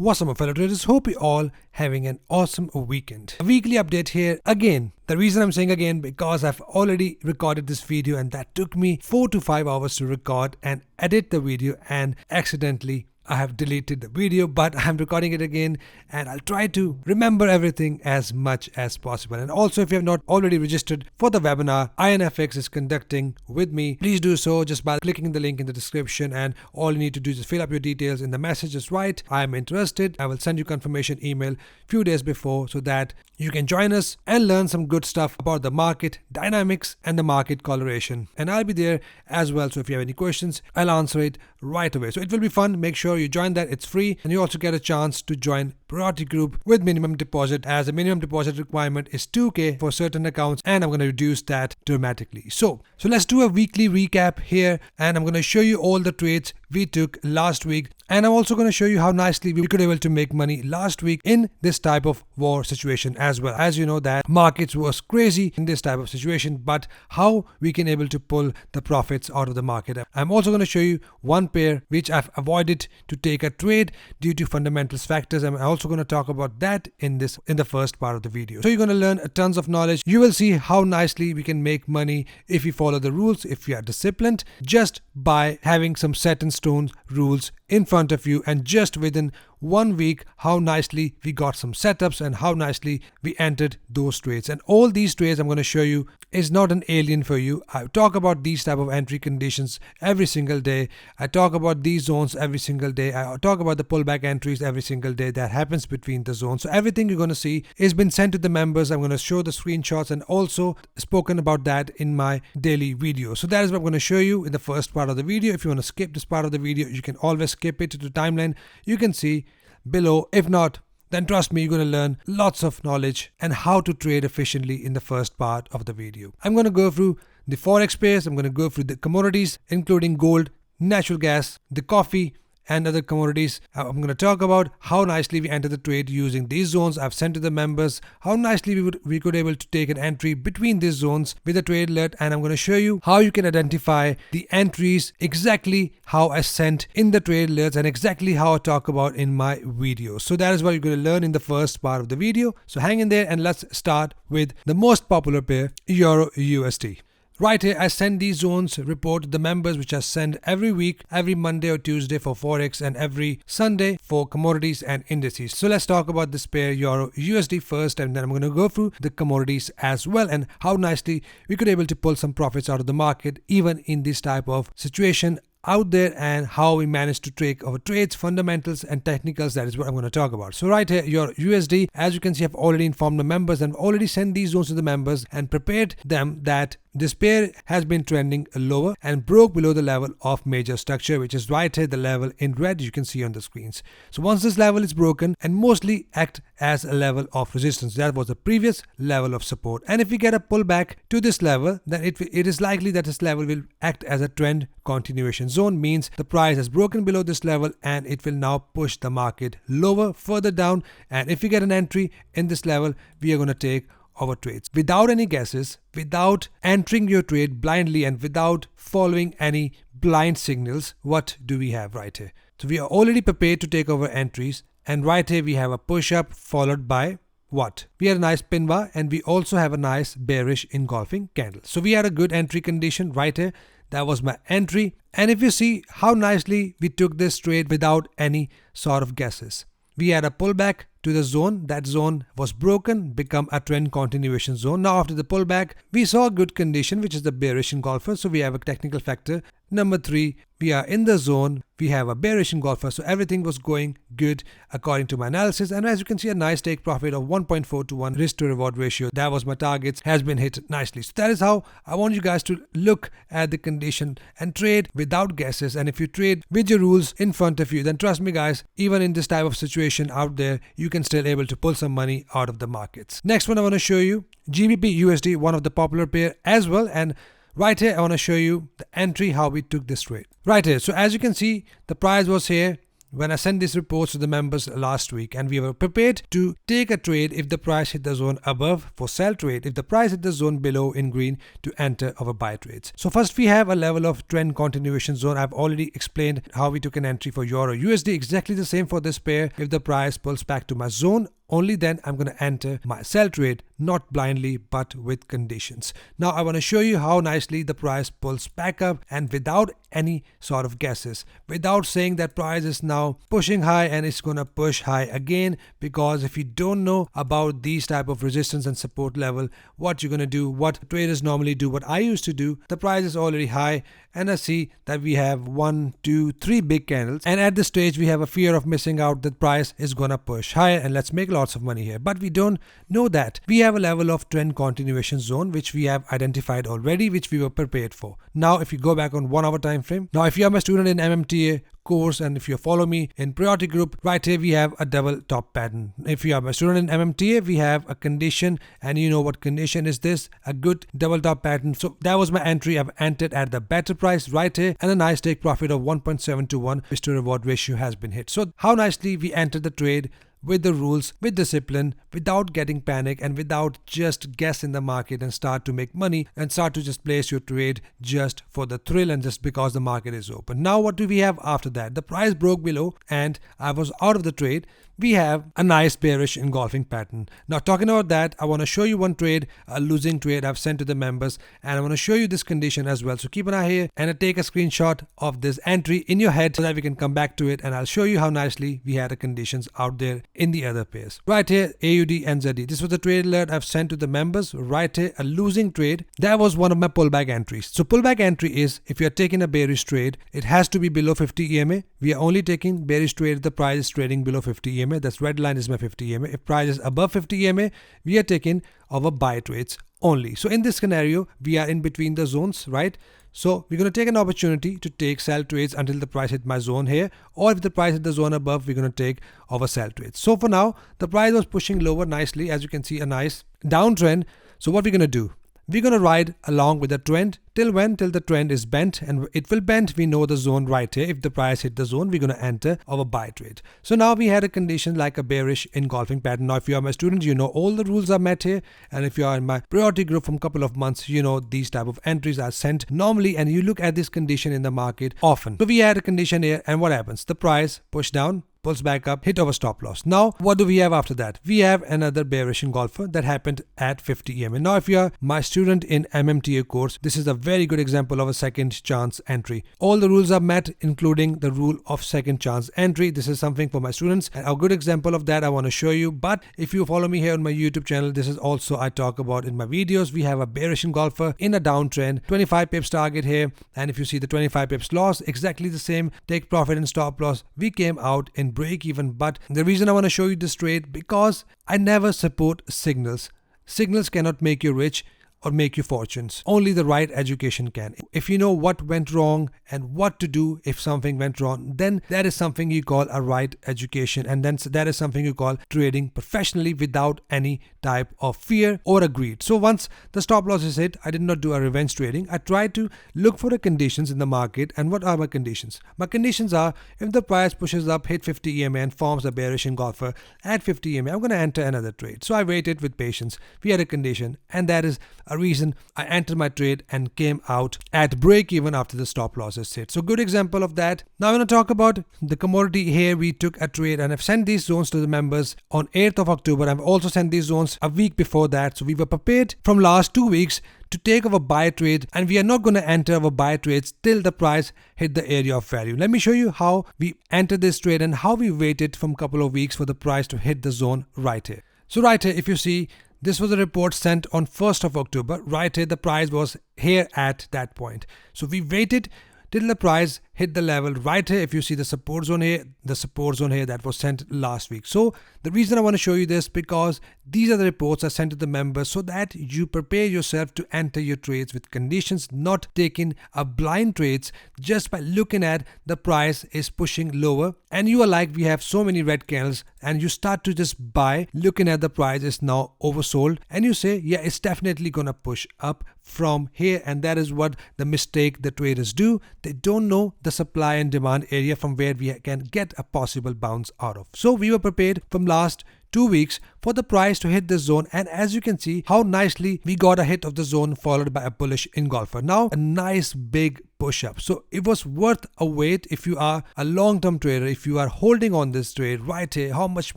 What's up, my fellow traders? Hope you all having an awesome weekend. A weekly update here again. The reason I'm saying again because I've already recorded this video and that took me 4 to 5 hours to record and edit the video, and accidentally I have deleted the video, but I'm recording it again and I'll try to remember everything as much as possible. And also, if you have not already registered for the webinar INFX is conducting with me, please do so just by clicking the link in the description, and all you need to do is just fill up your details in the message, just write I am interested. I will send you confirmation email few days before so that you can join us and learn some good stuff about the market dynamics and the market coloration, and I'll be there as well. So if you have any questions, I'll answer it right away. So it will be fun. Make sure you join that. It's free, and you also get a chance to join priority group with minimum deposit, as the minimum deposit requirement is 2k for certain accounts, and I'm going to reduce that dramatically. So let's do a weekly recap here, and I'm going to show you all the trades we took last week, and I'm also going to show you how nicely we could able to make money last week in this type of war situation as well. As you know that markets was crazy in this type of situation, but how we can able to pull the profits out of the market. I'm also going to show you one pair which I've avoided to take a trade due to fundamentals factors. I'm also going to talk about that in the first part of the video. So you're going to learn tons of knowledge. You will see how nicely we can make money if we follow the rules, if we are disciplined, just by having some set in stone rules in front of you, and just within 1 week how nicely we got some setups and how nicely we entered those trades. And all these trades I'm going to show you is not an alien for you. I talk about these type of entry conditions every single day. I talk about these zones every single day. I talk about the pullback entries every single day that happens between the zones. So everything you're going to see is been sent to the members. I'm going to show the screenshots and also spoken about that in my daily video. So that is what I'm going to show you in the first part of the video. If you want to skip this part of the video, you can always skip it to the timeline. You can see below. If not, then trust me, you're going to learn lots of knowledge and how to trade efficiently in the first part of the video. I'm going to go through the forex pairs. I'm going to go through the commodities, including gold, natural gas, the coffee, and other commodities. I'm going to talk about how nicely we enter the trade using these zones I've sent to the members, how nicely we could able to take an entry between these zones with a trade alert, and I'm going to show you how you can identify the entries, exactly how I sent in the trade alerts and exactly how I talk about in my video. So that is what you're going to learn in the first part of the video. So hang in there and let's start with the most popular pair, EURUSD. Right here, I send these zones report to the members, which I send every week, every Monday or Tuesday for forex and every Sunday for commodities and indices. So let's talk about this pair EURUSD first, and then I'm going to go through the commodities as well and how nicely we could able to pull some profits out of the market even in this type of situation out there, and how we managed to take our trades, fundamentals and technicals. That is what I'm going to talk about. So right here, your USD, as you can see, I've already informed the members and already sent these zones to the members and prepared them that this pair has been trending lower and broke below the level of major structure, which is right here, the level in red you can see on the screens. So once this level is broken and mostly act as a level of resistance, that was the previous level of support, and if we get a pullback to this level, then it is likely that this level will act as a trend continuation zone, means the price has broken below this level and it will now push the market lower, further down, and if we get an entry in this level, we are going to take our trades without any guesses, without entering your trade blindly and without following any blind signals. What do we have right here? So we are already prepared to take our entries, and right here we have a push up followed by what? We had a nice pin bar, and we also have a nice bearish engulfing candle. So we had a good entry condition right here. That was my entry, and if you see how nicely we took this trade without any sort of guesses. We had a pullback to the zone. That zone was broken, become a trend continuation zone. Now after the pullback, we saw a good condition, which is the bearish engulfer. So we have a technical factor. Number 3, we are in the zone. We have a bearish engulfer. So everything was going good according to my analysis. And as you can see, a nice take profit of 1.4 to 1 risk to reward ratio. That was my targets, has been hit nicely. So that is how I want you guys to look at the condition and trade without guesses. And if you trade with your rules in front of you, then trust me guys, even in this type of situation out there, you can still able to pull some money out of the markets. Next one I want to show you, GBPUSD, one of the popular pair as well, and right here I want to show you the entry, how we took this trade. Right here, so as you can see, the price was here, when I sent these reports to the members last week, and we were prepared to take a trade if the price hit the zone above for sell trade, if the price hit the zone below in green to enter our buy trades. So first we have a level of trend continuation zone. I've already explained how we took an entry for Euro USD, exactly the same for this pair. If the price pulls back to my zone, only then I'm going to enter my sell trade, not blindly but with conditions. Now I want to show you how nicely the price pulls back up, and without any sort of guesses, without saying that price is now pushing high and it's going to push high again, because if you don't know about these type of resistance and support level, what you're going to do, what traders normally do, what I used to do, the price is already high and I see that we have 1, 2, 3 big candles, and at this stage we have a fear of missing out. That price is going to push higher and let's make lots of money here. But we don't know that. We have a level of trend continuation zone which we have identified already, which we were prepared for. Now if you go back on 1 hour time frame, now if you are my student in MMTA course and if you follow me in priority group, right here we have a double top pattern. If you are my student in MMTA, we have a condition, and you know what condition is this? A good double top pattern. So that was my entry. I've entered at the better price right here, and a nice take profit of 1.7 to 1 risk to reward ratio has been hit. So how nicely we entered the trade with the rules, with discipline, without getting panic and without just guess in the market and start to make money and start to just place your trade just for the thrill and just because the market is open. Now what do we have after that? The price broke below and I was out of the trade. We have a nice bearish engulfing pattern. Now talking about that, I want to show you one trade, a losing trade I've sent to the members, and I want to show you this condition as well. So keep an eye here and take a screenshot of this entry in your head so that we can come back to it, and I'll show you how nicely we had the conditions out there in the other pairs. Right here, AUD NZD. This was the trade alert I've sent to the members. Right here, a losing trade. That was one of my pullback entries. So pullback entry is if you're taking a bearish trade, it has to be below 50 EMA. We are only taking bearish trade if the price is trading below 50 EMA. That's red line is my 50 EMA. If price is above 50 EMA, we are taking our buy trades only. So in this scenario, we are in between the zones, right? So we're going to take an opportunity to take sell trades until the price hit my zone here, or if the price hit the zone above, we're going to take our sell trades. So for now, the price was pushing lower nicely, as you can see, a nice downtrend. So what we're going to do? We're going to ride along with the trend till when? Till the trend is bent, and it will bend. We know the zone right here. If the price hit the zone, we're going to enter our buy trade. So now we had a condition like a bearish engulfing pattern. Now if you are my student, you know all the rules are met here, and if you are in my priority group from a couple of months, you know these type of entries are sent normally, and you look at this condition in the market often. So we had a condition here, and what happens? The price pushed down, pulls back up, hit our stop loss. Now what do we have after that? We have another bearish engulfer that happened at 50 EMA. Now if you are my student in MMTA course, this is a very good example of a second chance entry. All the rules are met, including the rule of second chance entry. This is something for my students, and a good example of that I want to show you. But if you follow me here on my YouTube channel, this is also I talk about in my videos. We have a bearish engulfer in a downtrend, 25 pips target here, and if you see the 25 pips loss, exactly the same take profit and stop loss. We came out in break even. But the reason I want to show you this trade, because I never support signals. Signals cannot make you rich or make you fortunes. Only the right education can. If you know what went wrong and what to do if something went wrong, then that is something you call a right education, and then that is something you call trading professionally without any type of fear or a greed. So once the stop loss is hit, I did not do a revenge trading. I tried to look for the conditions in the market. And what are my conditions? My conditions are, if the price pushes up, hit 50 EMA and forms a bearish engulfer at 50 EMA, I'm going to enter another trade. So I waited with patience. We had a condition, and that is a reason I entered my trade and came out at break even after the stop loss is hit. So good example of that. Now I'm going to talk about the commodity here. We took a trade, and I've sent these zones to the members on 8th of October. I've also sent these zones a week before that. So we were prepared from last 2 weeks to take our buy trade, and we are not going to enter our buy trades till the price hit the area of value. Let me show you how we entered this trade and how we waited from a couple of weeks for the price to hit the zone right here. So right here, if you see, this was a report sent on 1st of October. Right here, the price was here at that point. So we waited till the price hit the level right here. If you see the support zone here, that was sent last week. So the reason I want to show you this, because these are the reports I sent to the members so that you prepare yourself to enter your trades with conditions, not taking a blind trades just by looking at the price is pushing lower and you are like, we have so many red candles, and you start to just buy looking at the price is now oversold, and you say, yeah, it's definitely gonna push up from here. And that is what the mistake the traders do. They don't know the the supply and demand area from where we can get a possible bounce out of. So we were prepared from last 2 weeks for the price to hit this zone, and as you can see how nicely we got a hit of the zone followed by a bullish engulfer. Now a nice big push up. So it was worth a wait if you are a long-term trader, if you are holding on this trade right here, how much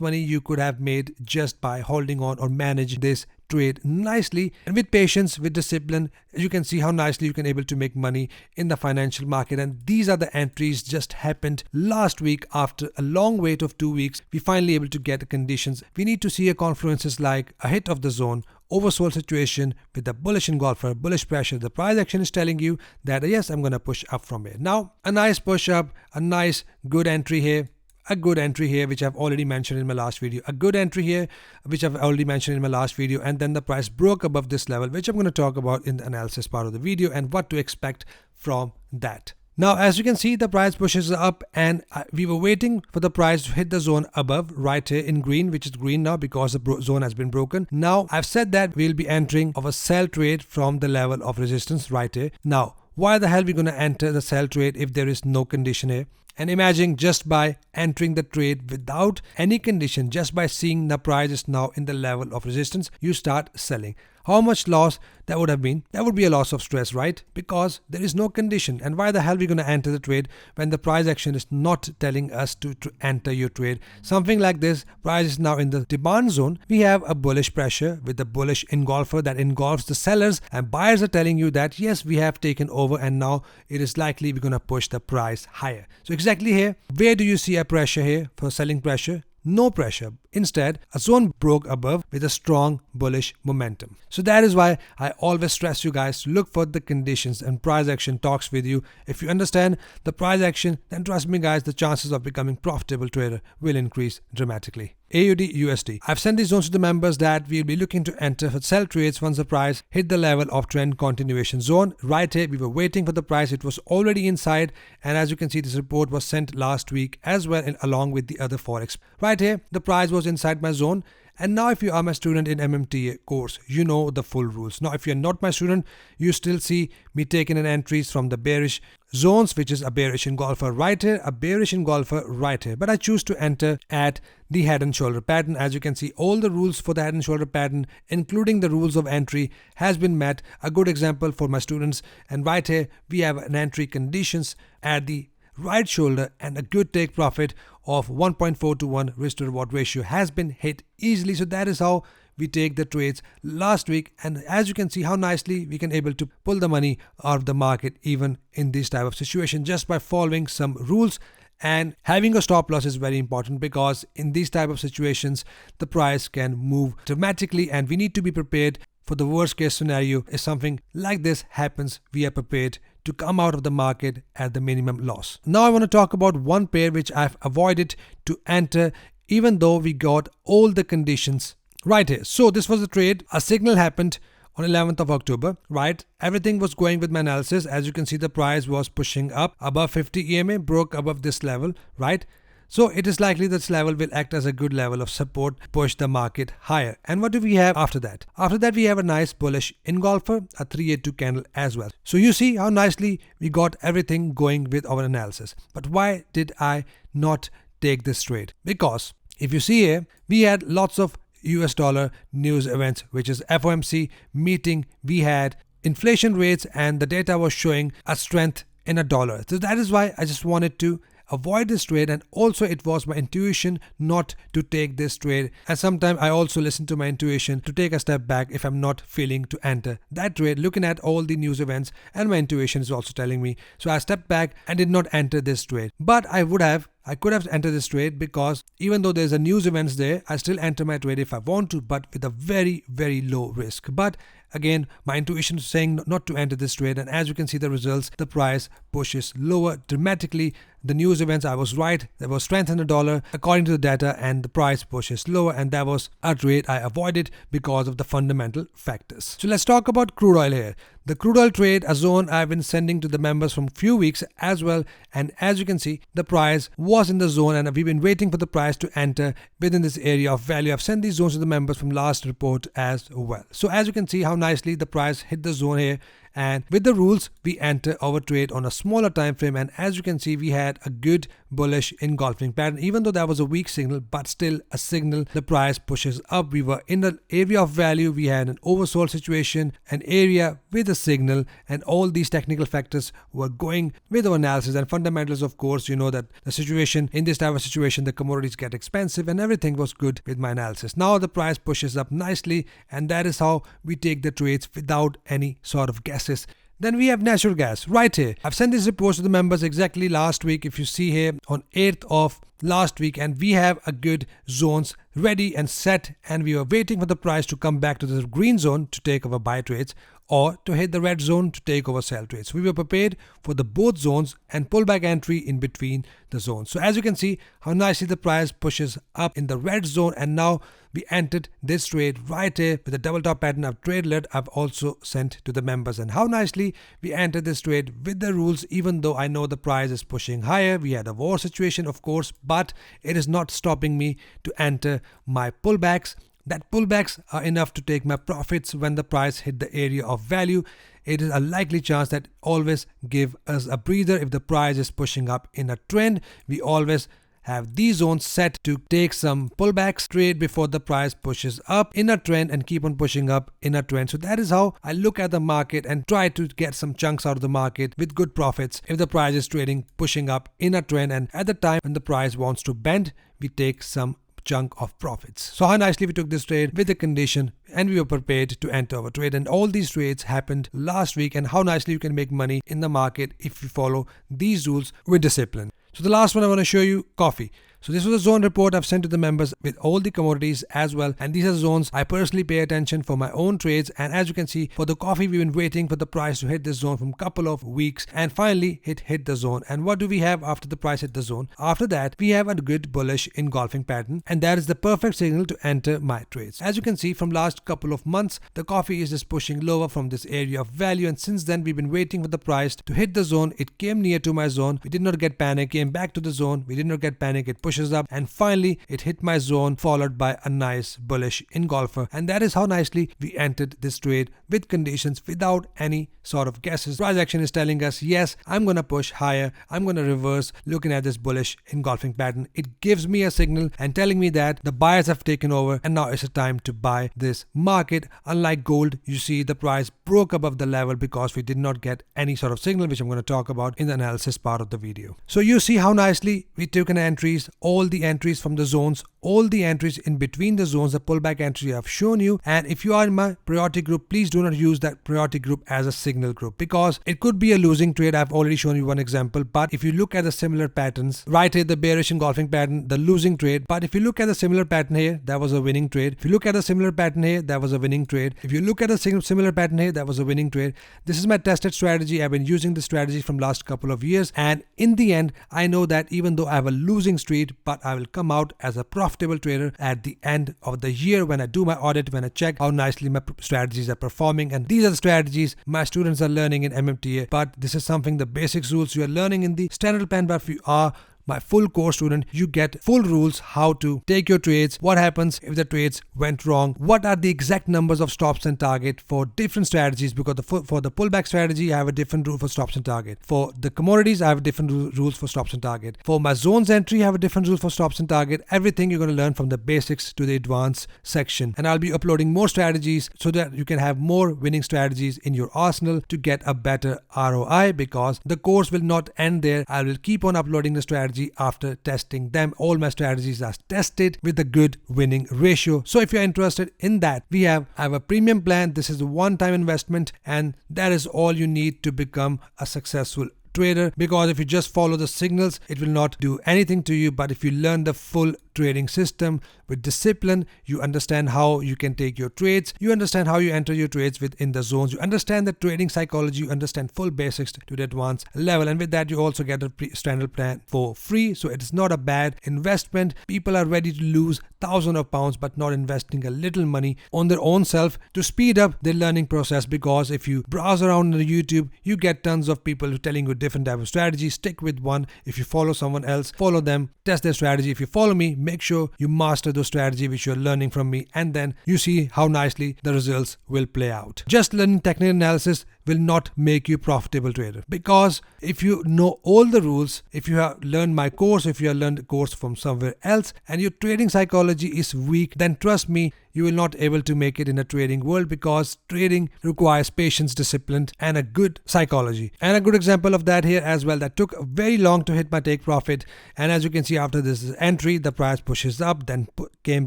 money you could have made just by holding on or manage this trade nicely, and with patience, with discipline, you can see how nicely you can able to make money in the financial market. And these are the entries just happened last week. After a long wait of 2 weeks, we finally able to get the conditions. We need to see a confluences like a hit of the zone, oversold situation with the bullish engulfer, bullish pressure. The price action is telling you that yes, I'm going to push up from here. Now a nice push up, a nice good entry here, a good entry here, which I've already mentioned in my last video, a good entry here, which I've already mentioned in my last video, and then the price broke above this level, which I'm going to talk about in the analysis part of the video and what to expect from that. Now, as you can see, the price pushes up, and we were waiting for the price to hit the zone above right here in green, which is green now because the zone has been broken. Now, I've said that we'll be entering of a sell trade from the level of resistance right here. Now, why the hell are we going to enter the sell trade if there is no condition here? And imagine just by entering the trade without any condition, just by seeing the price is now in the level of resistance, you start selling. How much loss that would have been? That would be a loss of stress, right? Because there is no condition. And why the hell are we going to enter the trade when the price action is not telling us to enter your trade? Something like this, price is now in the demand zone. We have a bullish pressure with the bullish engulfer that engulfs the sellers, and buyers are telling you that yes, we have taken over and now it is likely we're going to push the price higher. So exactly here, where do you see a pressure here for selling pressure? No pressure. Instead, a zone broke above with a strong bullish momentum. So that is why I always stress you guys to look for the conditions, and price action talks with you. If you understand the price action, then trust me guys, the chances of becoming profitable trader will increase dramatically. AUDUSD. I've sent these zones to the members that we'll be looking to enter for sell trades once the price hit the level of trend continuation zone. Right here, we were waiting for the price. It was already inside, and as you can see, this report was sent last week as well, and along with the other forex. Right here, the price was inside my zone. And now if you are my student in MMTA course, you know the full rules. Now if you're not my student, you still see me taking an entries from the bearish zones, which is a bearish engulfer right here, a bearish engulfer right here. But I choose to enter at the head and shoulder pattern. As you can see, all the rules for the head and shoulder pattern, including the rules of entry, has been met. A good example for my students. And right here, we have an entry conditions at the right shoulder, and a good take profit of 1.4 to 1 risk to reward ratio has been hit easily. So that is how we take the trades last week, and as you can see how nicely we can able to pull the money out of the market even in this type of situation just by following some rules. And having a stop loss is very important, because in these type of situations the price can move dramatically, and we need to be prepared for the worst case scenario. If something like this happens, we are prepared to come out of the market at the minimum loss. Now I want to talk about one pair which I've avoided to enter even though we got all the conditions right here. So this was the trade. A signal happened on 11th of October, right? Everything was going with my analysis. As you can see, the price was pushing up above 50 EMA, broke above this level, right? So it is likely this level will act as a good level of support, push the market higher. And what do we have after that? After that, we have a nice bullish engulfer, a 382 candle as well. So you see how nicely we got everything going with our analysis. But why did I not take this trade? Because if you see here, we had lots of US dollar news events, which is FOMC meeting. We had inflation rates, and the data was showing a strength in a dollar. So that is why I just wanted to avoid this trade, and also it was my intuition not to take this trade. And sometimes I also listen to my intuition to take a step back if I'm not feeling to enter that trade, looking at all the news events, and my intuition is also telling me. So I stepped back and did not enter this trade. But I could have entered this trade, because even though there's a news events there, I still enter my trade if I want to, but with a very, very low risk. But again, my intuition is saying not to enter this trade, and as you can see the results, the price pushes lower dramatically. The news events, I was right, there was strength in the dollar according to the data, and the price pushes lower, and that was a trade I avoided because of the fundamental factors. So let's talk about crude oil here. The crude oil trade, a zone I've been sending to the members from few weeks as well, and as you can see, the price was in the zone, and we've been waiting for the price to enter within this area of value. I've sent these zones to the members from last report as well. So as you can see how nicely the price hit the zone here, and with the rules we enter our trade on a smaller time frame, and as you can see we had a good bullish engulfing pattern. Even though that was a weak signal, but still a signal, the price pushes up. We were in the area of value, we had an oversold situation, an area with a signal, and all these technical factors were going with our analysis and fundamentals. Of course, you know that the situation in this type of situation, the commodities get expensive and everything was good with my analysis. Now the price pushes up nicely, and that is how we take the trades without any sort of guesses. Then we have natural gas right here. I've sent this report to the members exactly last week, if you see here, on 8th of last week, and we have a good zones ready and set, and we are waiting for the price to come back to the green zone to take over buy trades or to hit the red zone to take over sell trades. We were prepared for the both zones and pullback entry in between the zones. So as you can see how nicely the price pushes up in the red zone, and now we entered this trade right here with a double top pattern of trade alert I've also sent to the members, and how nicely we entered this trade with the rules. Even though I know the price is pushing higher, we had a war situation of course, but it is not stopping me to enter my pullbacks. That pullbacks are enough to take my profits when the price hit the area of value. It is a likely chance that always give us a breather if the price is pushing up in a trend. We always have these zones set to take some pullbacks, trade before the price pushes up in a trend and keep on pushing up in a trend. So that is how I look at the market and try to get some chunks out of the market with good profits if the price is trading pushing up in a trend, and at the time when the price wants to bend, we take some chunk of profits. So how nicely we took this trade with the condition, and we were prepared to enter our trade, and all these trades happened last week, and how nicely you can make money in the market if you follow these rules with discipline. So the last one I want to show you, coffee. So this was a zone report I've sent to the members with all the commodities as well, and these are zones I personally pay attention for my own trades. And as you can see, for the coffee we've been waiting for the price to hit this zone from a couple of weeks, and finally it hit the zone. And what do we have after the price hit the zone? After that we have a good bullish engulfing pattern, and that is the perfect signal to enter my trades. As you can see from last couple of months, the coffee is just pushing lower from this area of value, and since then we've been waiting for the price to hit the zone. It came near to my zone, we did not get panic, came back to the zone, we did not get panic, it pushes up, and finally it hit my zone, followed by a nice bullish engulfer. And that is how nicely we entered this trade with conditions without any sort of guesses. Price action is telling us, yes, I'm gonna push higher, I'm gonna reverse. Looking at this bullish engulfing pattern, it gives me a signal and telling me that the buyers have taken over and now it's a time to buy this market. Unlike gold, you see the price broke above the level because we did not get any sort of signal, which I'm going to talk about in the analysis part of the video. So you see how nicely we took an entries, all the entries from the zones, all the entries in between the zones, the pullback entry I've shown you. And if you are in my priority group, please do not use that priority group as a signal group because it could be a losing trade. I've already shown you one example, but if you look at the similar patterns, right here the bearish engulfing pattern, the losing trade, but if you look at the similar pattern here, that was a winning trade. If you look at a similar pattern here, that was a winning trade. If you look at a similar pattern here, that was a winning trade. This is my tested strategy. I've been using this strategy from last couple of years, and in the end I know that even though I have a losing streak, but I will come out as a profitable trader at the end of the year when I do my audit, when I check how nicely my strategies are performing. And these are the strategies my students are learning in MMTA, but this is something, the basics rules you are learning in the standard plan. But if you are my full course student, you get full rules how to take your trades, what happens if the trades went wrong, what are the exact numbers of stops and target for different strategies, because for the pullback strategy I have a different rule for stops and target. For the commodities I have different rules for stops and target. For my zones entry I have a different rule for stops and target. Everything you're going to learn from the basics to the advanced section, and I'll be uploading more strategies so that you can have more winning strategies in your arsenal to get a better ROI, because the course will not end there. I will keep on uploading the strategy after testing them. All my strategies are tested with a good winning ratio. So if you're interested in that, I have a premium plan. This is a one-time investment, and that is all you need to become a successful trader, because if you just follow the signals it will not do anything to you. But if you learn the full trading system with discipline, you understand how you can take your trades, you understand how you enter your trades within the zones, you understand the trading psychology, you understand full basics to the advanced level, and with that you also get a standard plan for free. So it is not a bad investment. People are ready to lose thousands of pounds but not investing a little money on their own self to speed up their learning process, because if you browse around on YouTube you get tons of people telling you different type of strategies. Stick with one. If you follow someone else, follow them, test their strategy. If you follow me, make sure you master those strategy which you're learning from me, and then you see how nicely the results will play out. Just learning technical analysis will not make you profitable trader, because if you know all the rules, if you have learned my course, if you have learned the course from somewhere else and your trading psychology is weak, then trust me, you will not able to make it in a trading world, because trading requires patience, discipline and a good psychology. And a good example of that here as well, that took very long to hit my take profit, and as you can see after this entry the price pushes up, then came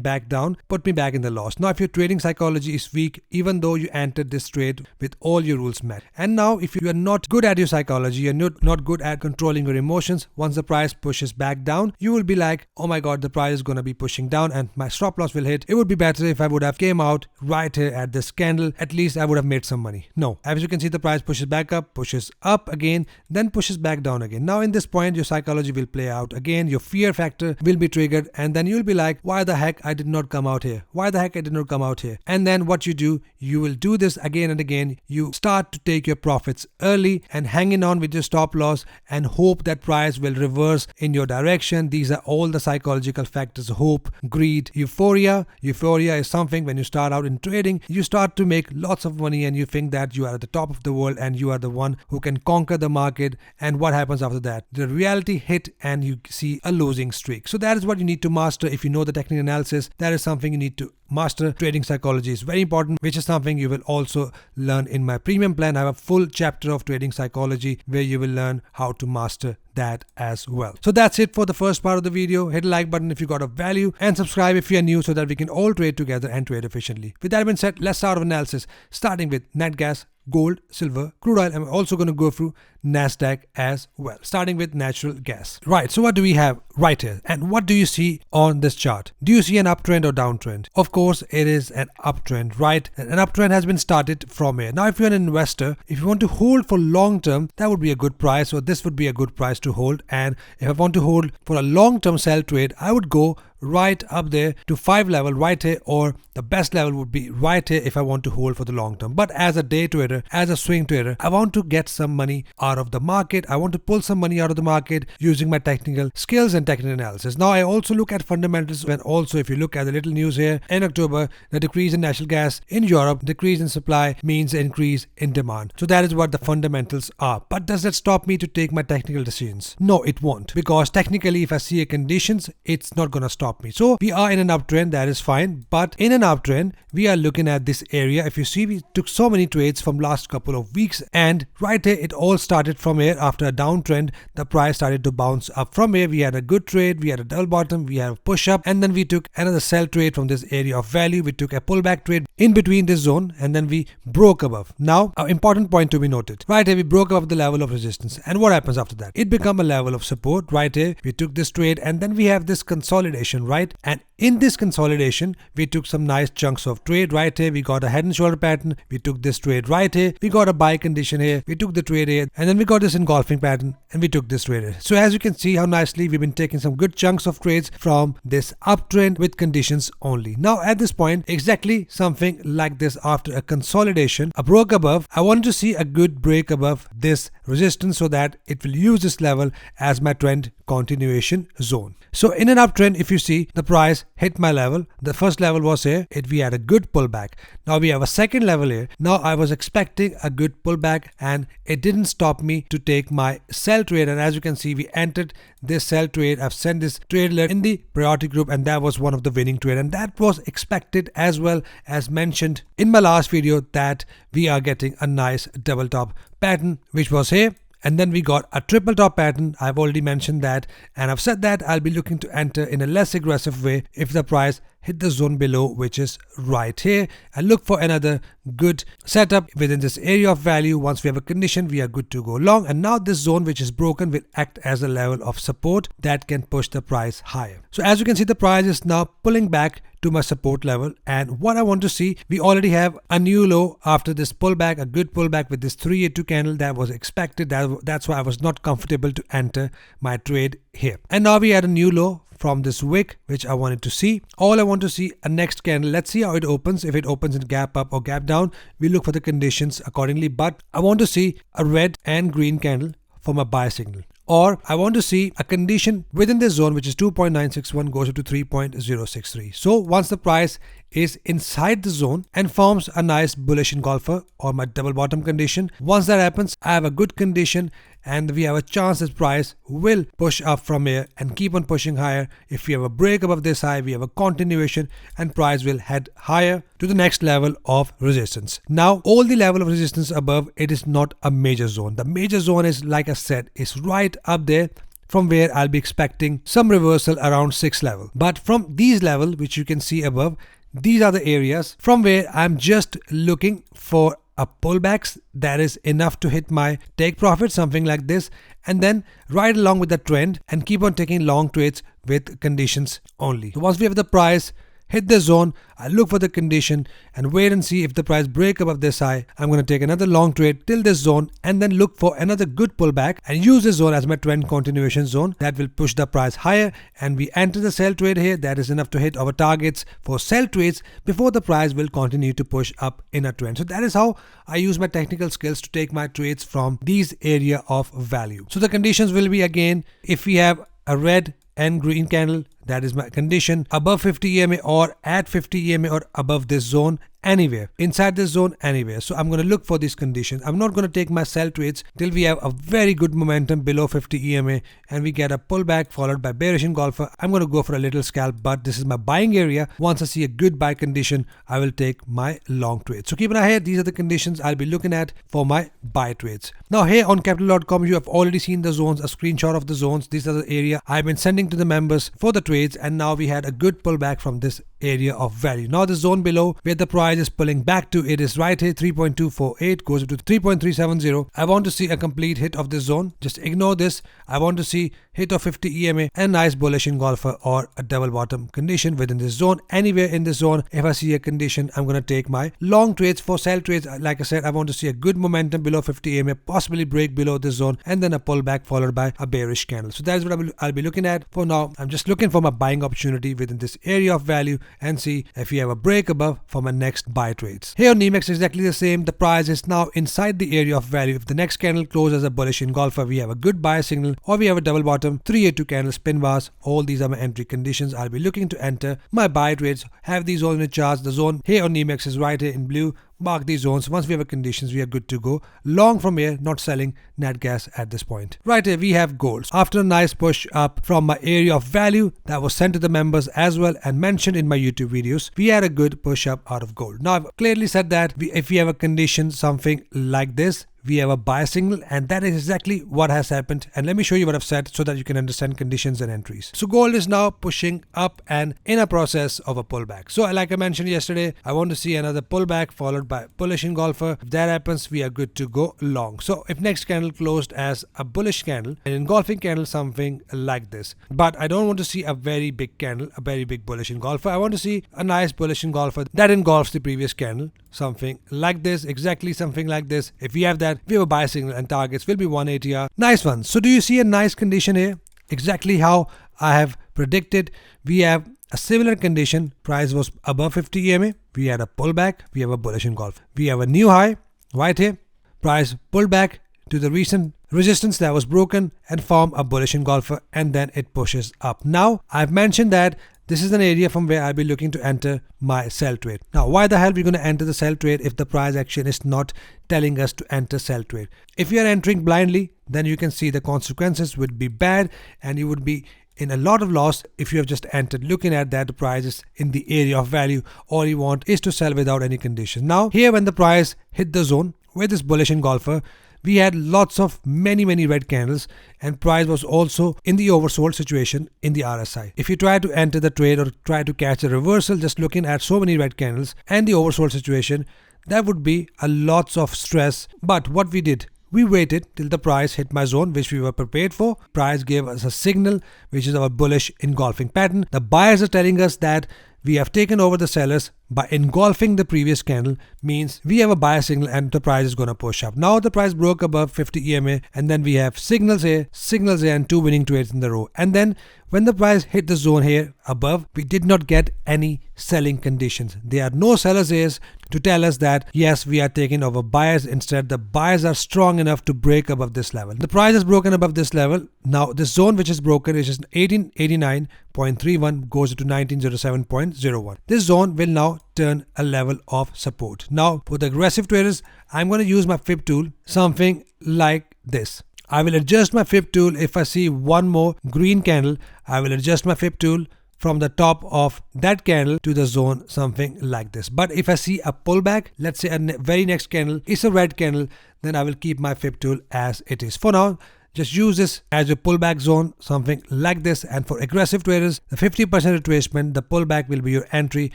back down, put me back in the loss. Now if your trading psychology is weak, even though you entered this trade with all your rules met, and now if you are not good at your psychology, you're not good at controlling your emotions, once the price pushes back down, you will be like, oh my god, the price is going to be pushing down and my stop loss will hit. It would be better if I would have came out right here at this candle, at least I would have made some money. No, as you can see the price pushes back up, pushes up again, then pushes back down again. Now in this point your psychology will play out again, your fear factor will be triggered, and then you'll be like, why the heck I did not come out here, why the heck I did not come out here. And then what you do, you will do this again and again. You start to take your profits early and hanging on with your stop loss and hope that price will reverse in your direction. These are all the psychological factors: hope, greed, euphoria. Euphoria is something when you start out in trading, you start to make lots of money and you think that you are at the top of the world and you are the one who can conquer the market. And what happens after that? The reality hit and you see a losing streak. So that is what you need to master. If you know the technical analysis, that is something you need to master. Trading psychology is very important, which is something you will also learn in my premium plan. I have a full chapter of trading psychology where you will learn how to master that as well. So that's it for the first part of the video. Hit the like button if you got a value and subscribe if you are new, so that we can all trade together and trade efficiently. With that being said, let's start our analysis, starting with net gas, gold, silver, crude oil, and we're also going to go through NASDAQ as well, starting with natural gas. Right, so what do we have right here and what do you see on this chart? Do you see an uptrend or downtrend? Of course it is an uptrend, right? An uptrend has been started from here. Now if you're an investor, if you want to hold for long term, that would be a good price, or this would be a good price to hold. And if I want to hold for a long term sell trade, I would go right up there to 5 level right here, or the best level would be right here if I want to hold for the long term. But as a day trader, as a swing trader, I want to get some money out of the market. I want to pull some money out of the market using my technical skills and technical analysis. Now I also look at fundamentals, and also if you look at the little news here, in October the decrease in natural gas in Europe, decrease in supply means increase in demand. So that is what the fundamentals are. But does that stop me to take my technical decisions? No, it won't, because technically if I see a conditions, it's not gonna stop me. So we are in an uptrend, that is fine, but in an uptrend we are looking at this area. If you see, we took so many trades from last couple of weeks, and right here it all started from here. After a downtrend, the price started to bounce up from here. We had a good trade, we had a double bottom, we had a push up, and then we took another sell trade from this area of value. We took a pullback trade in between this zone, and then we broke above. Now an important point to be noted, right here we broke above the level of resistance, and what happens after that? It become a level of support. Right here we took this trade, and then we have this consolidation, right? And in this consolidation we took some nice chunks of trade. Right here we got a head and shoulder pattern, we took this trade. Right here we got a buy condition here, we took the trade here, and then we got this engulfing pattern and we took this trade here. So as you can see how nicely we've been taking some good chunks of trades from this uptrend with conditions only. Now at this point, exactly something like this, after a consolidation, a broke above, I want to see a good break above this resistance so that it will use this level as my trend continuation zone. So in an uptrend, if you see, the price hit my level. The first level was here, we had a good pullback. Now we have a second level here. Now I was expecting a good pullback and it didn't stop me to take my sell trade, and as you can see we entered this sell trade. I've sent this trade alert in the priority group, and that was one of the winning trade, and that was expected as well. As mentioned in my last video, that we are getting a nice double top pattern, which was here. And then we got a triple top pattern. I've already mentioned that, and I've said that I'll be looking to enter in a less aggressive way if the price hit the zone below, which is right here, and look for another good setup within this area of value. Once we have a condition, we are good to go long, and now this zone which is broken will act as a level of support that can push the price higher. So as you can see, the price is now pulling back to my support level, and what I want to see, we already have a new low after this pullback, a good pullback with this 382 candle. That was expected. That's why I was not comfortable to enter my trade here. And now we had a new low from this wick, which I wanted to see. All I want to see a next candle. Let's see how it opens. If it opens in gap up or gap down, we look for the conditions accordingly. But I want to see a red and green candle for my buy signal. or I want to see a condition within this zone, which is 2.961 goes up to 3.063. So once the price is inside the zone and forms a nice bullish engulfer or my double bottom condition, once that happens, I have a good condition and we have a chance this price will push up from here and keep on pushing higher. If we have a break above this high, we have a continuation and price will head higher to the next level of resistance. Now, all the level of resistance above, it is not a major zone. The major zone is, like I said, is right up there, from where I'll be expecting some reversal around 6 level. But from these level, which you can see above, these are the areas from where I'm just looking for a pullbacks that is enough to hit my take profit, something like this, and then ride along with the trend and keep on taking long trades with conditions only. So once we have the price hit the zone, I look for the condition and wait and see if the price break above this high. I'm going to take another long trade till this zone and then look for another good pullback and use this zone as my trend continuation zone that will push the price higher, and we enter the sell trade here. That is enough to hit our targets for sell trades before the price will continue to push up in a trend. So that is how I use my technical skills to take my trades from these area of value. So the conditions will be, again, if we have a red and green candle, that is my condition, above 50 EMA or at 50 EMA or above this zone, anywhere inside this zone, anywhere. So I'm going to look for these conditions. I'm not going to take my sell trades till we have a very good momentum below 50 EMA and we get a pullback followed by bearish engulfer. I'm going to go for a little scalp, but this is my buying area. Once I see a good buy condition, I will take my long trade. So keep an eye here. These are the conditions I'll be looking at for my buy trades. Now here on capital.com, you have already seen the zones, a screenshot of the zones. These are the area I've been sending to the members for the trades, and now we had a good pullback from this area of value. Now the zone below where the price is pulling back to, it is right here, 3.248 goes up to 3.370. I want to see a complete hit of this zone. Just ignore this. I want to see hit of 50 EMA and nice bullish engulfer or a double bottom condition within this zone. Anywhere in this zone, if I see a condition, I'm going to take my long trades. For sell trades, like I said, I want to see a good momentum below 50 EMA, possibly break below this zone, and then a pullback followed by a bearish candle. So that is what I'll be looking at. For now, I'm just looking for my buying opportunity within this area of value and see if we have a break above for my next buy trades. Here on NEMEX, exactly the same. The price is now inside the area of value. If the next candle closes as a bullish engulfer, we have a good buy signal, or we have a double bottom, 382 candle spin bars. All these are my entry conditions. I'll be looking to enter my buy trades. Have these all in the charts. The zone here on NEMEX is right here in blue. Mark these zones. Once we have a conditions, we are good to go. Long from here, not selling nat gas at this point. Right here, we have gold. After a nice push up from my area of value that was sent to the members as well and mentioned in my YouTube videos, we had a good push up out of gold. Now, I've clearly said that if we have a condition, something like this, we have a buy signal, and that is exactly what has happened. And let me show you what I've said so that you can understand conditions and entries. So gold is now pushing up and in a process of a pullback. So like I mentioned yesterday, I want to see another pullback followed by bullish engulfer. If that happens, we are good to go long. So if next candle closed as a bullish candle, an engulfing candle, something like this. But I don't want to see a very big candle, a very big bullish engulfer. I want to see a nice bullish engulfer that engulfs the previous candle. Something like this, exactly something like this. If we have that, we have a buy signal and targets will be 180R. Nice one. So do you see a nice condition here? Exactly how I have predicted. We have a similar condition. Price was above 50 EMA. We had a pullback. We have a bullish engulf. We have a new high right here. Price pulled back to the recent resistance that was broken and form a bullish engulfer, and then it pushes up. Now I've mentioned that this is an area from where I'll be looking to enter my sell trade. Now, why the hell are we going to enter the sell trade if the price action is not telling us to enter sell trade? If you are entering blindly, then you can see the consequences would be bad and you would be in a lot of loss if you have just entered looking at that the price is in the area of value. All you want is to sell without any condition. Now, here when the price hit the zone with this bullish engulfer, we had lots of many red candles, and price was also in the oversold situation in the RSI. If you try to enter the trade or try to catch a reversal just looking at so many red candles and the oversold situation, that would be a lots of stress. But what we did, we waited till the price hit my zone, which we were prepared for. Price gave us a signal, which is our bullish engulfing pattern. The buyers are telling us that we have taken over the sellers by engulfing the previous candle, means we have a buy signal and the price is going to push up. Now the price broke above 50 EMA, and then we have signals here, and 2 winning trades in the row. And then when the price hit the zone here above, we did not get any selling conditions. There are no sellers here to tell us that yes, we are taking over buyers. Instead, the buyers are strong enough to break above this level. The price is broken above this level. Now this zone which is broken is just 1889.31 goes to 1907.01. This zone will now turn a level of support. Now for the aggressive traders, I'm going to use my fib tool, something like this. I will adjust my fib tool. If I see one more green candle, I will adjust my fib tool from the top of that candle to the zone, something like this. But if I see a pullback, let's say a very next candle is a red candle, then I will keep my fib tool as it is. For now, just use this as a pullback zone, something like this. And for aggressive traders, the 50% retracement, the pullback will be your entry,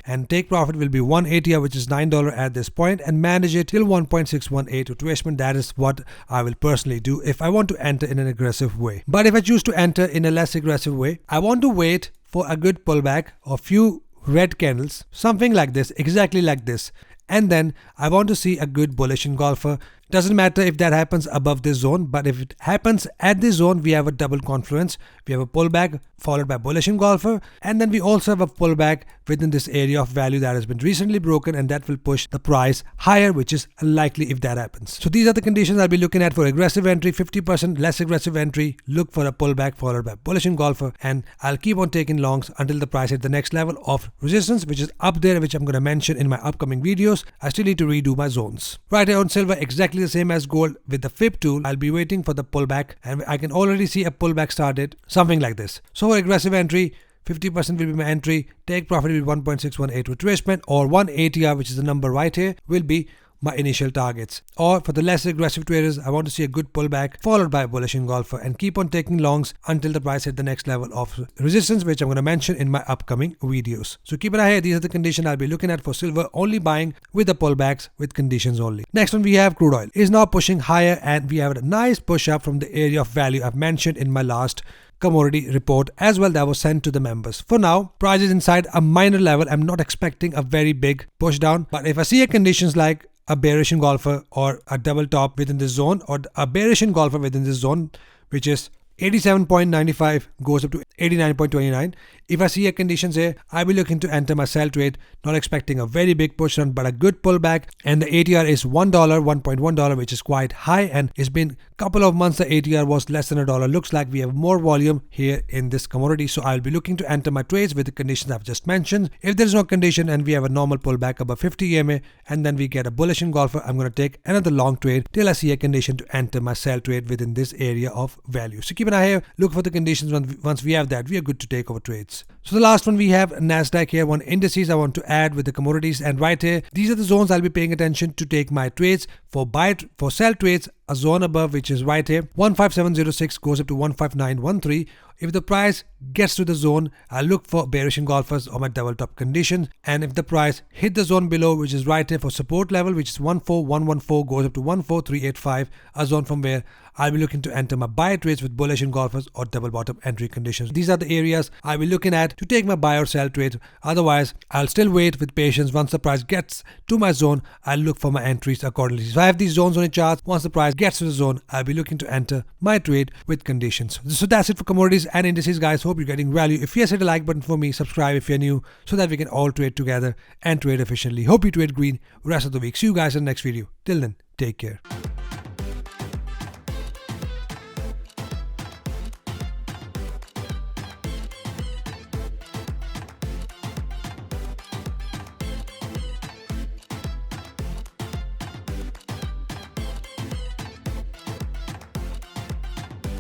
and take profit will be 180, which is $9 at this point, and manage it till 1.618 retracement. That is what I will personally do if I want to enter in an aggressive way. But if I choose to enter in a less aggressive way, I want to wait for a good pullback or few red candles, something like this, exactly like this. And then I want to see a good bullish engulfer. Doesn't matter if that happens above this zone, but if it happens at this zone, we have a double confluence. We have a pullback followed by bullish engulfer, and then we also have a pullback within this area of value that has been recently broken, and that will push the price higher, which is likely if that happens. So these are the conditions I'll be looking at for aggressive entry. 50% less aggressive entry, look for a pullback followed by bullish engulfer, and I'll keep on taking longs until the price hit the next level of resistance, which is up there, which I'm going to mention in my upcoming videos. I still need to redo my zones. Right here on silver, exactly the same as gold with the fib tool. I'll be waiting for the pullback, and I can already see a pullback started, something like this. So for aggressive entry, 50% will be my entry, take profit will be 1.618 retracement, or 180R, which is the number right here, will be my initial targets. Or for the less aggressive traders, I want to see a good pullback followed by a bullish engulfer, and keep on taking longs until the price hit the next level of resistance, which I'm going to mention in my upcoming videos. So keep an eye here. These are the conditions I'll be looking at for silver, only buying with the pullbacks with conditions only. Next one, we have crude oil. It is now pushing higher, and we have a nice push up from the area of value I've mentioned in my last commodity report as well that was sent to the members. For now, price is inside a minor level. I'm not expecting a very big push down, but if I see a conditions like a bearish engulfer or a double top within this zone, or a bearish engulfer within this zone, which is 87.95 goes up to 89.29. If I see a conditions here, I will be looking to enter my sell trade, not expecting a very big push run, but a good pullback. And the ATR is $1.1, which is quite high, and it's been a couple of months the ATR was less than $1. Looks like we have more volume here in this commodity, so I'll be looking to enter my trades with the conditions I've just mentioned. If there's no condition and we have a normal pullback above 50 EMA, and then we get a bullish engulfer, I'm going to take another long trade till I see a condition to enter my sell trade within this area of value. So keep an eye here, look for the conditions. Once we have that, we are good to take over trades. So the last one, we have NASDAQ here, one indices I want to add with the commodities, and right here, these are the zones I'll be paying attention to take my trades. For sell trades, a zone above, which is right here, 15706 goes up to 15913. If the price gets to the zone, I'll look for bearish engulfers or my double top condition. And if the price hit the zone below, which is right here for support level, which is 14114 goes up to 14385, a zone from where I'll be looking to enter my buy trades with bullish engulfers or double bottom entry conditions. These are the areas I'll be looking at to take my buy or sell trades. Otherwise, I'll still wait with patience. Once the price gets to my zone, I'll look for my entries accordingly. So I have these zones on the charts. Once the price gets to the zone, I'll be looking to enter my trade with conditions. So that's it for commodities and indices, guys. Hope you're getting value. If yes, hit a like button for me, subscribe if you're new, so that we can all trade together and trade efficiently. Hope you trade green rest of the week. See you guys in the next video. Till then, take care.